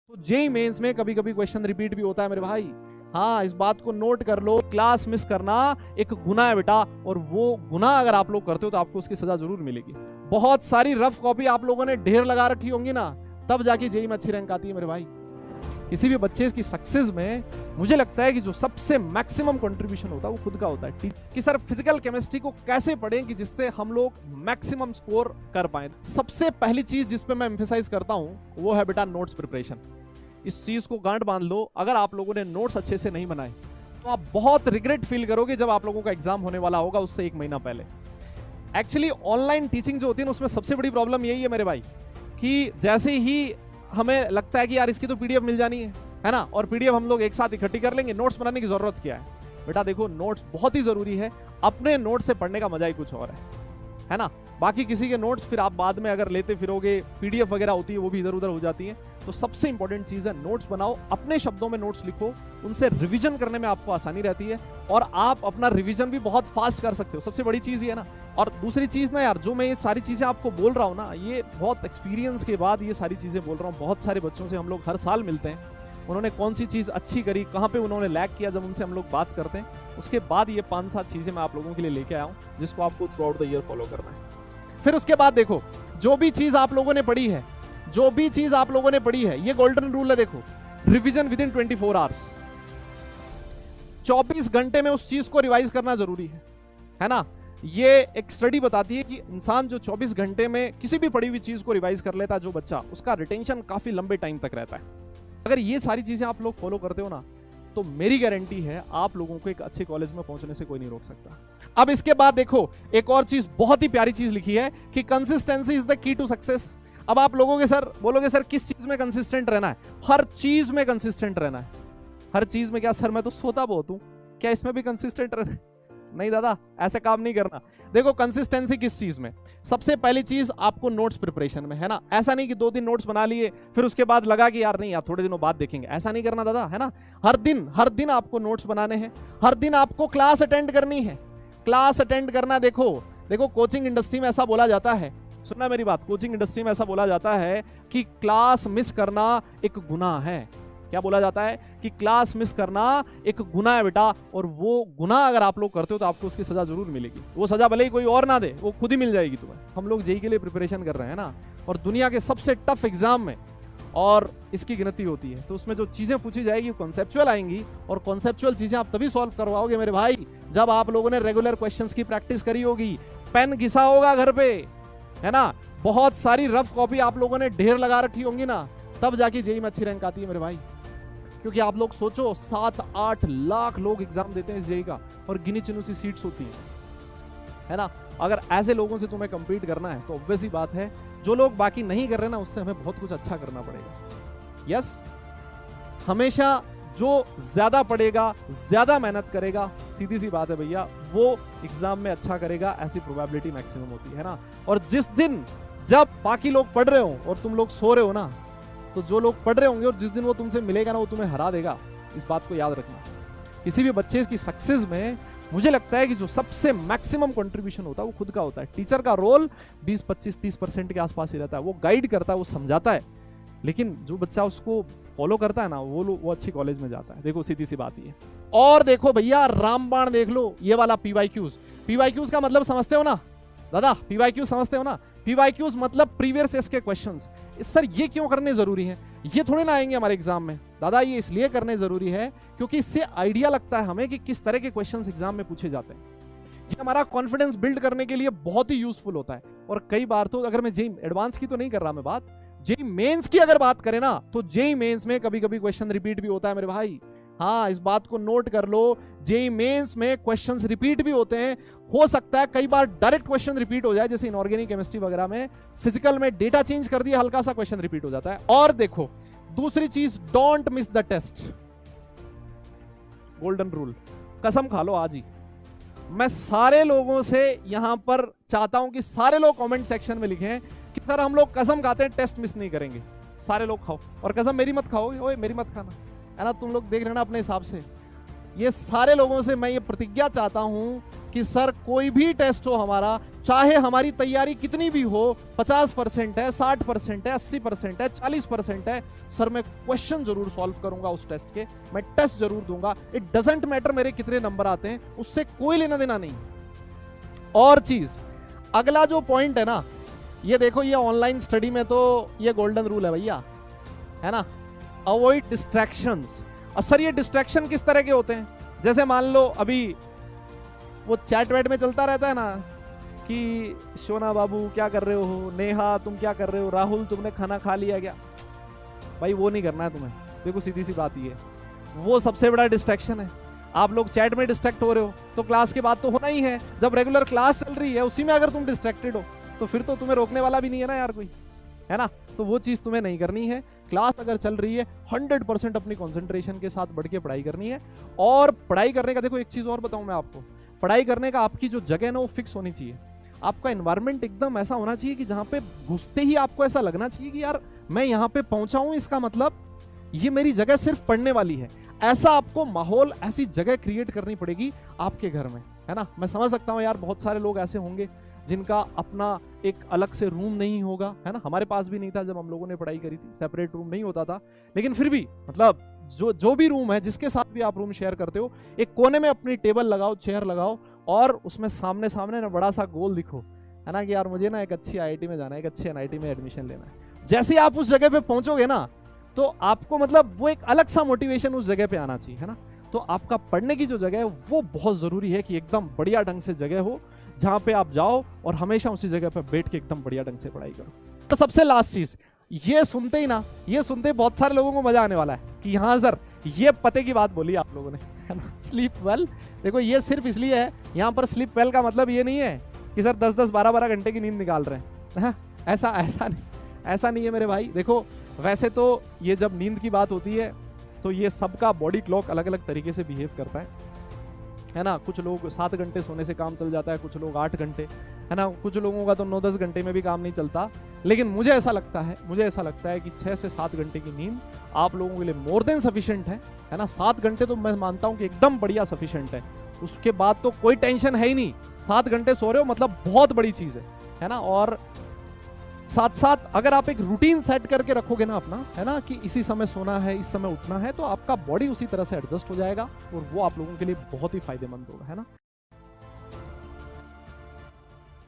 तो JEE mains में कभी कभी क्वेश्चन रिपीट भी होता है मेरे भाई। हाँ, इस बात को नोट कर लो, क्लास मिस करना एक गुनाह है बेटा, और वो गुनाह अगर आप लोग करते हो तो आपको उसकी सजा जरूर मिलेगी। बहुत सारी रफ कॉपी आप लोगों ने ढेर लगा रखी होंगी ना, तब जाके जेई में अच्छी रैंक आती है मेरे भाई। किसी भी बच्चे की सक्सेस में मुझे लगता है कि जो सबसे मैक्सिमम कंट्रीब्यूशन होता है वो खुद का होता है कि सर फिजिकल केमिस्ट्री को कैसे पढ़ें कि जिससे हम लोग मैक्सिमम स्कोर कर पाए। सबसे पहली चीज जिस पे मैं एम्फेसाइज करता हूं वो है बेटा नोट्स प्रिपरेशन। इस चीज को गांठ बांध लो, अगर आप लोगों ने नोट्स अच्छे से नहीं बनाए तो आप बहुत रिग्रेट फील करोगे जब आप लोगों का एग्जाम होने वाला होगा उससे एक महीना पहले। एक्चुअली ऑनलाइन टीचिंग जो होती है ना, उसमें सबसे बड़ी प्रॉब्लम यही है मेरे भाई कि जैसे ही हमें लगता है कि यार इसकी तो पीडीएफ मिल जानी है ना, और पीडीएफ हम लोग एक साथ इकट्ठी कर लेंगे, नोट्स बनाने की जरूरत क्या है। बेटा देखो, नोट्स बहुत ही जरूरी है, अपने नोट्स से पढ़ने का मजा ही कुछ और है ना। बाकी किसी के नोट्स फिर आप बाद में अगर लेते फिरोगे, पीडीएफ वगैरह होती है वो भी इधर उधर हो जाती है। तो सबसे इंपॉर्टेंट चीज है नोट्स बनाओ, अपने शब्दों में नोट्स लिखो, उनसे रिवीजन करने में आपको आसानी रहती है और आप अपना रिवीजन भी बहुत फास्ट कर सकते हो। सबसे बड़ी चीज ये है ना। और दूसरी चीज ना यार, जो मैं ये सारी चीजें आपको बोल रहा हूँ ना, ये बहुत एक्सपीरियंस के बाद ये सारी चीजें बोल रहा हूँ। बहुत सारे बच्चों से हम लोग हर साल मिलते हैं, उन्होंने कौन सी चीज अच्छी करी, कहाँ पे उन्होंने लैग किया, जब उनसे हम लोग बात करते हैं उसके बाद ये 5-7 चीजें मैं आप लोगों के लिए लेके आया हूँ जिसको आपको through out the year follow करना है। फिर उसके बाद देखो, जो भी चीज आप लोगों ने पढ़ी है, ये गोल्डन रूल है। देखो, रिवीजन विद इन 24 आवर्स, 24 घंटे में उस चीज को रिवाइज करना जरूरी है ना। ये एक स्टडी बताती है कि इंसान जो 24 घंटे में किसी भी पढ़ी हुई चीज को रिवाइज कर लेता है, जो बच्चा, उसका रिटेंशन काफी लंबे टाइम तक रहता है। अगर ये सारी चीजें आप लोग फॉलो करते हो ना, तो मेरी गारंटी है आप लोगों को एक अच्छे कॉलेज में पहुंचने से कोई नहीं रोक सकता। अब इसके बाद देखो, एक और चीज, बहुत ही प्यारी चीज लिखी है कि consistency is the key to success. अब आप लोगों के सर बोलोगे, सर किस चीज में कंसिस्टेंट रहना है? हर चीज में कंसिस्टेंट रहना है। हर चीज में क्या सर, मैं तो सोता बहुत हूं, क्या इसमें भी कंसिस्टेंट रहना है? नहीं दादा, ऐसे काम नहीं करना। देखो, कंसिस्टेंसी किस चीज में? सबसे पहली चीज आपको नोट्स प्रिपरेशन में, है ना। ऐसा नहीं कि 2 दिन नोट्स बना लिए फिर उसके बाद लगा कि यार नहीं, यार थोड़े दिनों बाद देखेंगे, ऐसा नहीं करना दादा, है ना। हर दिन आपको नोट्स बनाने हैं, हर दिन आपको क्लास अटेंड करनी है। क्लास अटेंड करना, देखो कोचिंग इंडस्ट्री में ऐसा बोला जाता है, सुनना मेरी बात, कोचिंग इंडस्ट्री में ऐसा बोला जाता है कि क्लास मिस करना एक गुनाह है। क्या बोला जाता है? कि क्लास मिस करना एक गुनाह है बेटा, और वो गुनाह अगर आप लोग करते हो तो आपको उसकी सजा जरूर मिलेगी। वो सजा भले ही कोई और ना दे, वो खुद ही मिल जाएगी तुम्हें। हम लोग जेई के लिए प्रिपरेशन कर रहे हैं ना, और दुनिया के सबसे टफ एग्जाम में और इसकी गिनती होती है, तो उसमें जो चीजें पूछी जाएगी कॉन्सेप्चुअल आएंगी, और कॉन्सेप्चुअल चीजें आप तभी सॉल्व करवाओगे मेरे भाई जब आप लोगों ने रेगुलर क्वेश्चंस की प्रैक्टिस करी होगी, पेन घिसा होगा घर पे, है ना। बहुत सारी रफ कॉपी आप लोगों ने ढेर लगा रखी होंगी ना, तब जाके जेई में अच्छी रैंक आती है मेरे भाई। क्योंकि आप लोग सोचो, 7-8 लाख लोग एग्जाम देते हैं इस जेई का, और गिनी चुनी सी सीट्स होती है ना। अगर ऐसे लोगों से तुम्हें कंपीट करना है तो ऑब्वियस ही बात है, जो लोग बाकी नहीं कर रहे ना, उससे हमें बहुत कुछ अच्छा करना पड़ेगा। यस, हमेशा जो ज्यादा पढ़ेगा, ज्यादा मेहनत करेगा, सीधी सी बात है भैया, वो एग्जाम में अच्छा करेगा, ऐसी प्रोबेबिलिटी मैक्सिमम होती है ना। और जिस दिन जब बाकी लोग पढ़ रहे हो और तुम लोग सो रहे हो ना, तो जो लोग पढ़ रहे होंगे और जिस दिन वो तुमसे मिलेगा ना, वो तुम्हें हरा देगा। इस बात को याद रखना। किसी भी बच्चे की सक्सेस में मुझे लगता है कि जो सबसे मैक्सिमम कंट्रीब्यूशन होता है वो खुद का होता है। टीचर का रोल 20-25-30% के आसपास ही रहता है। वो गाइड करता है, वो समझाता है, लेकिन जो बच्चा उसको फॉलो करता है ना, वो अच्छी कॉलेज में जाता है। देखो, सीधी सी बात ये। और देखो भैया, रामबाण देख लो, ये वाला पीवाईक्यूज का मतलब समझते हो ना दादा? पीवाईक्यूज समझते हो ना? पीवाईक्यूज मतलब प्रीवियस ईयर के क्वेश्चंस। सर ये क्यों करने जरूरी है? ये थोड़े ना आएंगे हमारे एग्जाम में दादा। ये इसलिए करने जरूरी है क्योंकि इससे आइडिया लगता है हमें कि किस तरह के क्वेश्चंस एग्जाम में पूछे जाते हैं। ये हमारा कॉन्फिडेंस बिल्ड करने के लिए बहुत ही यूजफुल होता है। और कई बार तो, अगर मैं जेई एडवांस की तो नहीं कर रहा मैं बात, जेई मेंस की अगर बात करें ना, तो जेई मेंस में कभी कभी क्वेश्चन रिपीट भी होता है मेरे भाई। हाँ, इस बात को नोट कर लो, जेई मेंस में क्वेश्चंस रिपीट भी होते हैं। हो सकता है कई बार डायरेक्ट क्वेश्चन रिपीट हो जाए, जैसे इनऑर्गेनिक केमिस्ट्री वगैरह में, फिजिकल में डेटा चेंज कर दिया, हल्का सा क्वेश्चन रिपीट हो जाता है। और देखो, दूसरी चीज, don't miss the test, golden rule. कसम खा लो आज ही, मैं सारे लोगों से यहां पर चाहता हूं कि सारे लोग कमेंट सेक्शन में लिखें कि सर हम लोग कसम खाते हैं टेस्ट मिस नहीं करेंगे। सारे लोग खाओ, और कसम मेरी मत खाओ, ओए मेरी मत खाना, है ना। तुम लोग देख लेना अपने हिसाब से। ये सारे लोगों से मैं ये प्रतिज्ञा चाहता हूं कि सर कोई भी टेस्ट हो हमारा, चाहे हमारी तैयारी कितनी भी हो, 50% है, 60% है, 80% है, 40% है, सर मैं क्वेश्चन जरूर सॉल्व करूंगा उस टेस्ट के, मैं टेस्ट जरूर दूंगा। इट डजंट मैटर मेरे कितने नंबर आते हैं, उससे कोई लेना देना नहीं। और चीज, अगला जो पॉइंट है ना, ये देखो, ये ऑनलाइन स्टडी में तो ये गोल्डन रूल है भैया, है ना, अवॉइड डिस्ट्रैक्शंस। और सर ये डिस्ट्रैक्शन किस तरह के होते हैं? जैसे मान लो अभी वो चैट वैट में चलता रहता है ना कि शोना बाबू क्या कर रहे हो, नेहा तुम क्या कर रहे हो, राहुल तुमने खाना खा लिया क्या? भाई वो नहीं करना है तुम्हें। देखो सीधी सी बात ये है, वो सबसे बड़ा डिस्ट्रैक्शन है। आप लोग चैट में डिस्ट्रैक्ट हो रहे हो तो क्लास के बाद तो होना ही है। जब रेगुलर क्लास चल रही है उसी में अगर तुम डिस्ट्रैक्टेड हो तो फिर तो तुम्हें रोकने वाला भी नहीं है ना यार कोई, है ना। तो वो चीज़ तुम्हें नहीं करनी है। क्लास अगर चल रही है 100% अपनी कंसंट्रेशन के साथ बढ़ के पढ़ाई करनी है। और पढ़ाई करने का देखो एक चीज़ और बताऊं मैं आपको, पढ़ाई करने का आपकी जो जगह है ना वो फिक्स होनी चाहिए। आपका एनवायरनमेंट एकदम ऐसा होना चाहिए कि जहाँ पे घुसते ही आपको ऐसा लगना चाहिए कि यार मैं यहाँ पे पहुंचा हूँ, इसका मतलब ये मेरी जगह सिर्फ पढ़ने वाली है। ऐसा आपको माहौल, ऐसी जगह क्रिएट करनी पड़ेगी आपके घर में, है ना। मैं समझ सकता हूँ यार बहुत सारे लोग ऐसे होंगे जिनका अपना एक अलग से रूम नहीं होगा, है ना। हमारे पास भी नहीं था जब हम लोगों ने पढ़ाई करी थी, सेपरेट रूम नहीं होता था। लेकिन फिर भी मतलब जो भी रूम है, जिसके साथ भी आप रूम शेयर करते हो, एक कोने में अपनी टेबल लगाओ, चेयर लगाओ और उसमें सामने सामने ना बड़ा सा गोल दिखो, है ना, कि यार मुझे ना एक अच्छी आईआईटी में जाना है, एक अच्छे एनआईटी में एडमिशन लेना है। जैसे आप उस जगह पे पहुंचोगे ना तो आपको मतलब वो एक अलग सा मोटिवेशन उस जगह पे आना चाहिए, है ना। तो आपका पढ़ने की जो जगह है वो बहुत जरूरी है कि एकदम बढ़िया ढंग से जगह हो जहां पे आप जाओ और हमेशा उसी जगह पे बैठ के एकदम बढ़िया ढंग से पढ़ाई करो। तो सबसे लास्ट चीज, ये सुनते ही ना, ये सुनते बहुत सारे लोगों को मजा आने वाला है कि हाँ सर ये पते की बात बोली आप लोगों ने, है ना, स्लीप वेल। देखो ये सिर्फ इसलिए है, यहाँ पर स्लीप वेल का मतलब ये नहीं है कि सर 10-10, 12-12 घंटे की नींद निकाल रहे हैं, ऐसा नहीं है मेरे भाई। देखो वैसे तो ये जब नींद की बात होती है तो ये सबका बॉडी क्लॉक अलग अलग तरीके से बिहेव करता है ना। कुछ लोग 7 घंटे सोने से काम चल जाता है, कुछ लोग 8 घंटे, है ना, कुछ लोगों का तो 9-10 घंटे में भी काम नहीं चलता। लेकिन मुझे ऐसा लगता है कि 6 से 7 घंटे की नींद आप लोगों के लिए मोर देन सफिशिएंट है ना। 7 घंटे तो मैं मानता हूं कि एकदम बढ़िया सफिशिएंट है। उसके बाद तो कोई टेंशन है ही नहीं। 7 घंटे सो रहे हो मतलब बहुत बड़ी चीज है ना। और साथ साथ अगर आप एक रूटीन सेट करके रखोगे ना अपना, है ना, कि इसी समय सोना है, इस समय उठना है, तो आपका बॉडी उसी तरह से एडजस्ट हो जाएगा और वो आप लोगों के लिए बहुत ही फायदेमंद होगा, है ना।